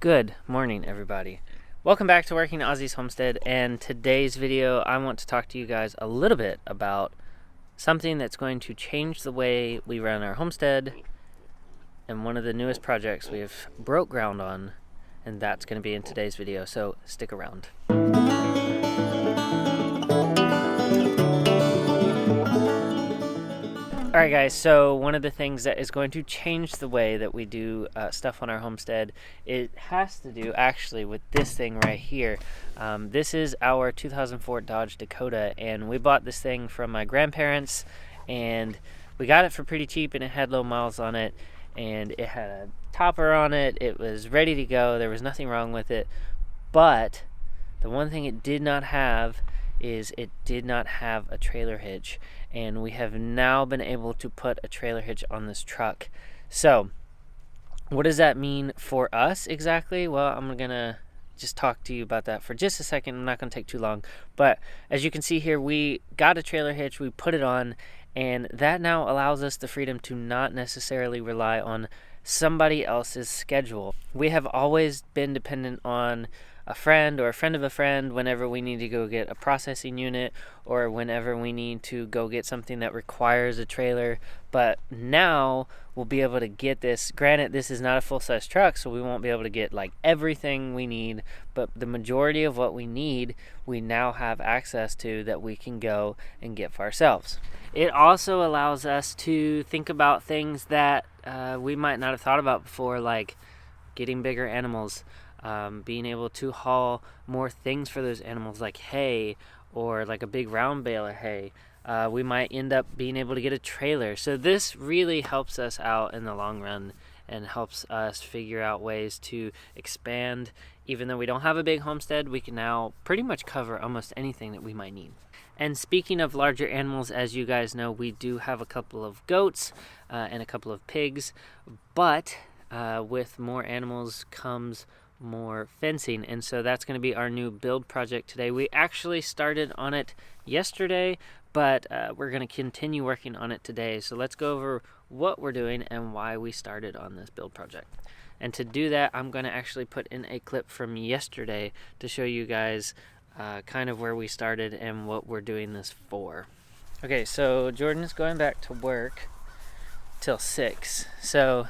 Good morning, everybody. Welcome back to Working Aussies Homestead, and today's video I want to talk to you guys a little bit about something that's going to change the way we run our homestead and one of the newest projects we've broke ground on, and that's going to be in today's video, so stick around. Alright guys, so one of the things that is going to change the way that we do stuff on our homestead, it has to do actually with this thing right here. This is our 2004 Dodge Dakota, and we bought this thing from my grandparents, and we got it for pretty cheap, and it had low miles on it, and it had a topper on it. It was ready to go. There was nothing wrong with it, but the one thing it did not have is it did not have a trailer hitch, and we have now been able to put a trailer hitch on this truck. So what does that mean for us exactly? Well, I'm gonna just talk to you about that for just a second. I'm not gonna take too long, but as you can see here, we got a trailer hitch, we put it on, and that now allows us the freedom to not necessarily rely on somebody else's schedule. We have always been dependent on a friend or a friend of a friend whenever we need to go get a processing unit or whenever we need to go get something that requires a trailer. But now we'll be able to get this. Granted, this is not a full-size truck, so we won't be able to get like everything we need, but the majority of what we need we now have access to that we can go and get for ourselves. It also allows us to think about things that we might not have thought about before, like getting bigger animals, being able to haul more things for those animals, like hay or like a big round bale of hay. We might end up being able to get a trailer. So this really helps us out in the long run and helps us figure out ways to expand. Even though we don't have a big homestead, we can now pretty much cover almost anything that we might need. And speaking of larger animals, as you guys know, we do have a couple of goats and a couple of pigs, but with more animals comes more fencing, and so that's going to be our new build project today. We actually started on it yesterday, but we're going to continue working on it today. So let's go over what we're doing and why we started on this build project. And to do that, I'm going to actually put in a clip from yesterday to show you guys kind of where we started and what we're doing this for. Okay, so Jordan is going back to work till 6. So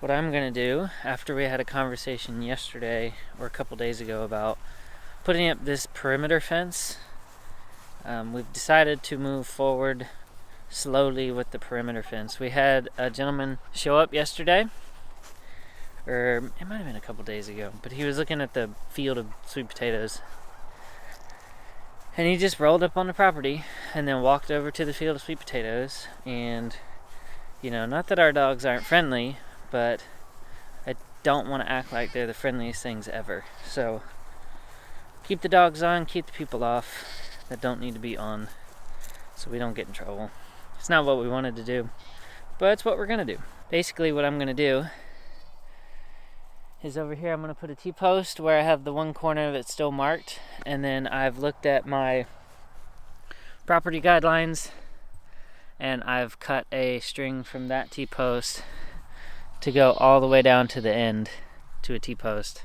what I'm going to do, after we had a conversation yesterday or a couple days ago about putting up this perimeter fence, we've decided to move forward slowly with the perimeter fence. We had a gentleman show up yesterday, or it might have been a couple days ago, but he was looking at the field of sweet potatoes, and he just rolled up on the property and then walked over to the field of sweet potatoes. And you know, not that our dogs aren't friendly, but I don't want to act like they're the friendliest things ever. So keep the dogs on, keep the people off that don't need to be on, so we don't get in trouble. It's not what we wanted to do, but it's what we're gonna do. Basically what I'm gonna do is over here I'm gonna put a T-post where I have the one corner of it still marked, and then I've looked at my property guidelines and I've cut a string from that T-post to go all the way down to the end to a T-post.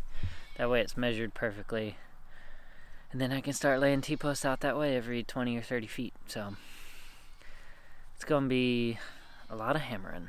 That way it's measured perfectly, and then I can start laying T-posts out that way every 20 or 30 feet. So it's gonna be a lot of hammering.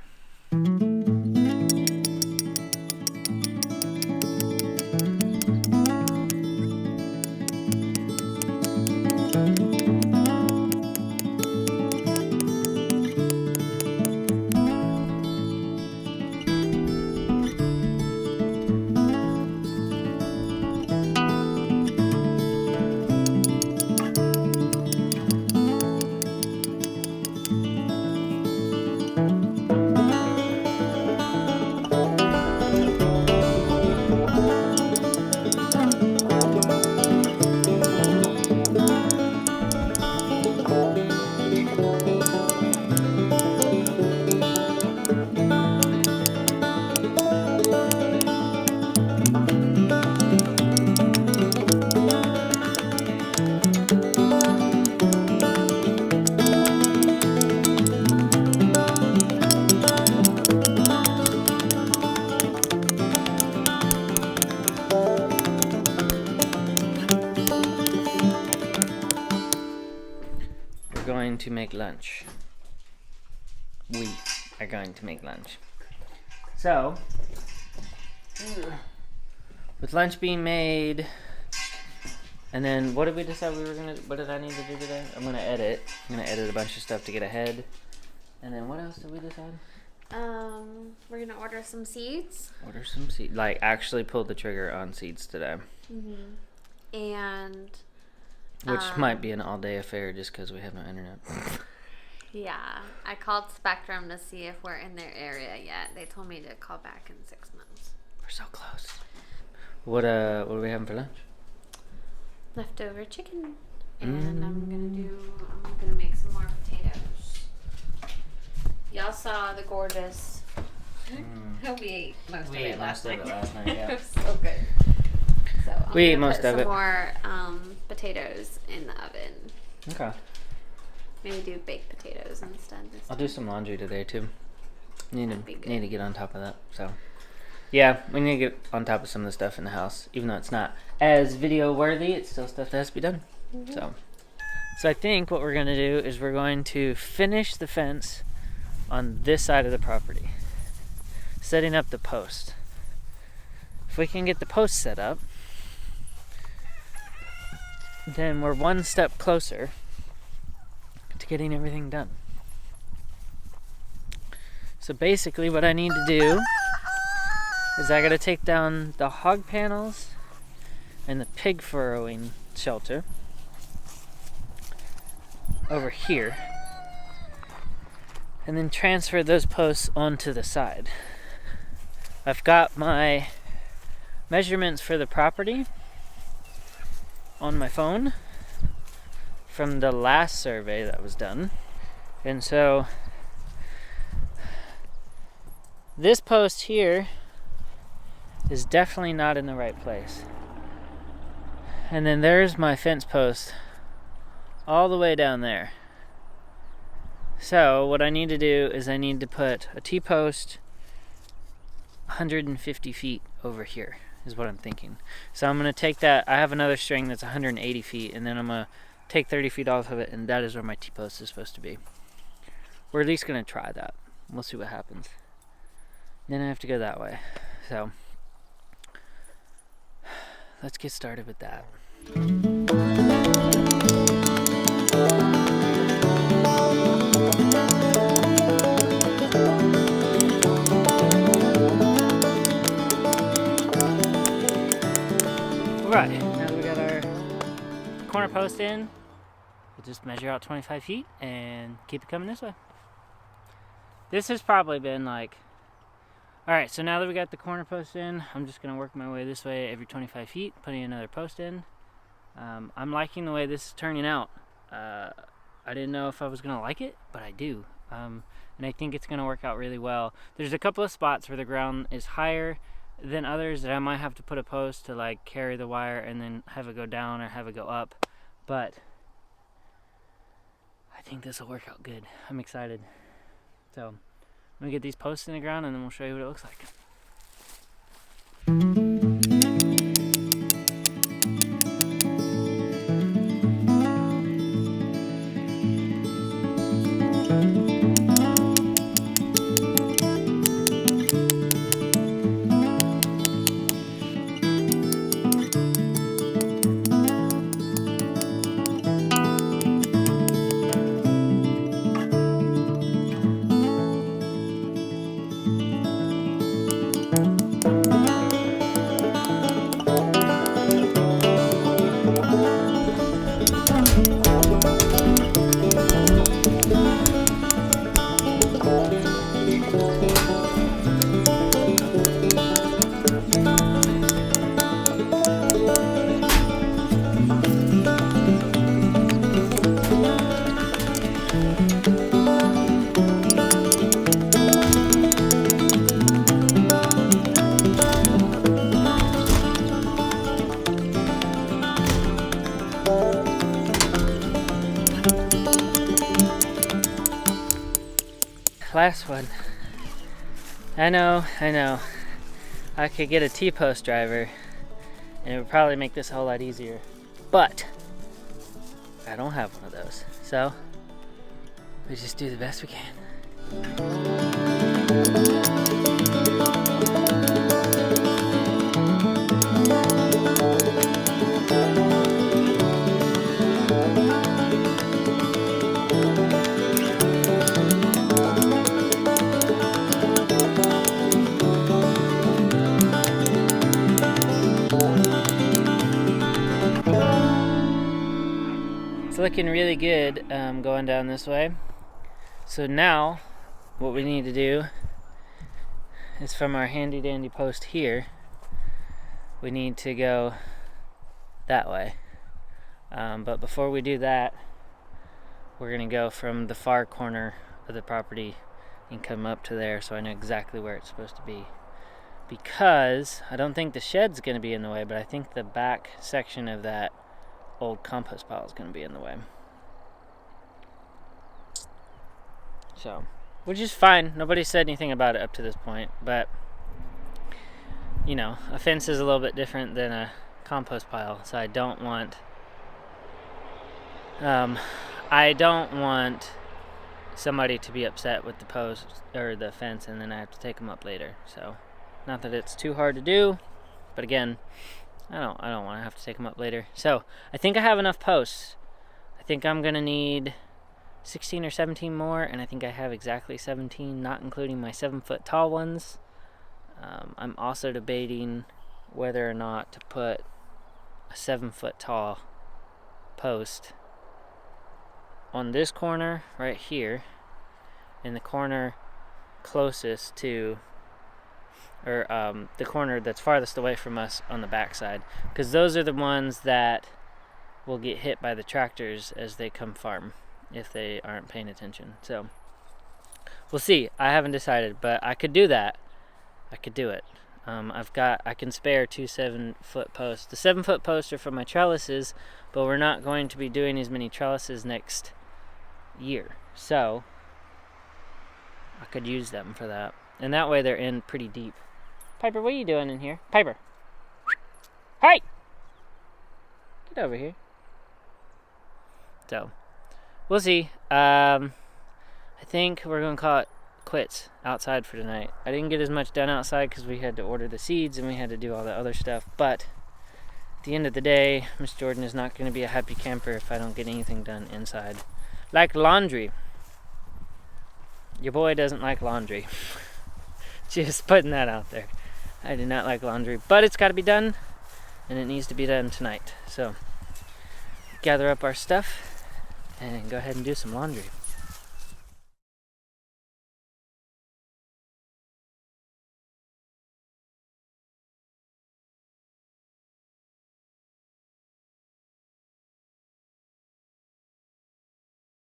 lunch. We are going to make lunch. So, with lunch being made, and then what did we decide we were gonna, what did I need to do today? I'm gonna edit a bunch of stuff to get ahead. And then what else did we decide? We're gonna order some seeds. Order some seeds. Like, actually pull the trigger on seeds today. And which might be an all-day affair just because we have no internet. Yeah, I called Spectrum to see if we're in their area yet. They told me to call back in 6 months. We're so close. What are we having for lunch? Leftover chicken, and I'm gonna make some more potatoes. Y'all saw the gorgeous. We ate most of it last night. Yeah. It was so good. So we ate most of it. Some more potatoes in the oven. Okay. Maybe do baked potatoes instead. I'll do some laundry today too. Need to get on top of that. So, yeah, we need to get on top of some of the stuff in the house. Even though it's not as video worthy, it's still stuff that has to be done. So I think what we're gonna do is we're going to finish the fence on this side of the property, setting up the post. If we can get the post set up, then we're one step closer to getting everything done. So basically what I need to do is I gotta take down the hog panels and the pig furrowing shelter over here, and then transfer those posts onto the side. I've got my measurements for the property on my phone from the last survey that was done, and so this post here is definitely not in the right place, and then there's my fence post all the way down there. So what I need to do is I need to put a T-post 150 feet over here is what I'm thinking. So I'm going to take that, I have another string that's 180 feet, and then I'm going to take 30 feet off of it, and that is where my T-post is supposed to be. We're at least going to try that. We'll see what happens. Then I have to go that way. So let's get started with that. Alright, now that we got our corner post in, we'll just measure out 25 feet and keep it coming this way. This has probably been like, alright, so now that we got the corner post in, I'm just going to work my way this way every 25 feet, putting another post in. I'm liking the way this is turning out. I didn't know if I was going to like it, but I do. And I think it's going to work out really well. There's a couple of spots where the ground is higher than others that I might have to put a post to like carry the wire and then have it go down or have it go up, but I think this will work out good. I'm excited. So I'm gonna get these posts in the ground and then we'll show you what it looks like. Last one. I know. I could get a T-post driver and it would probably make this a whole lot easier, but I don't have one of those. So We just do the best we can. It's looking really good going down this way. So now what we need to do is, from our handy dandy post here, we need to go that way. But before we do that, we're gonna go from the far corner of the property and come up to there, so I know exactly where it's supposed to be. Because I don't think the shed's gonna be in the way, but I think the back section of that old compost pile is gonna be in the way. So, which is fine. Nobody said anything about it up to this point, but you know, a fence is a little bit different than a compost pile, so I don't want somebody to be upset with the post or the fence, and then I have to take them up later. So, not that it's too hard to do, but again, I don't want to have to take them up later. So, I think I have enough posts. I think I'm gonna need 16 or 17 more, and I think I have exactly 17, not including my 7-foot tall ones. I'm also debating whether or not to put a 7-foot tall post on this corner right here, in the corner closest to, or the corner that's farthest away from us on the back side, because those are the ones that will get hit by the tractors as they come farm if they aren't paying attention. So we'll see. I haven't decided, but I could do that. I could do it. I can spare 2 7-foot posts. The 7-foot posts are for my trellises, but we're not going to be doing as many trellises next year, so I could use them for that, and that way they're in pretty deep. Piper, what are you doing in here? Piper, hey, get over here. So we'll see. I think we're gonna call it quits outside for tonight. I didn't get as much done outside because we had to order the seeds and we had to do all the other stuff, but at the end of the day, Miss Jordan is not going to be a happy camper if I don't get anything done inside. Like laundry. Your boy doesn't like laundry. Just putting that out there. I do not like laundry, but it's got to be done, and it needs to be done tonight. So gather up our stuff and go ahead and do some laundry.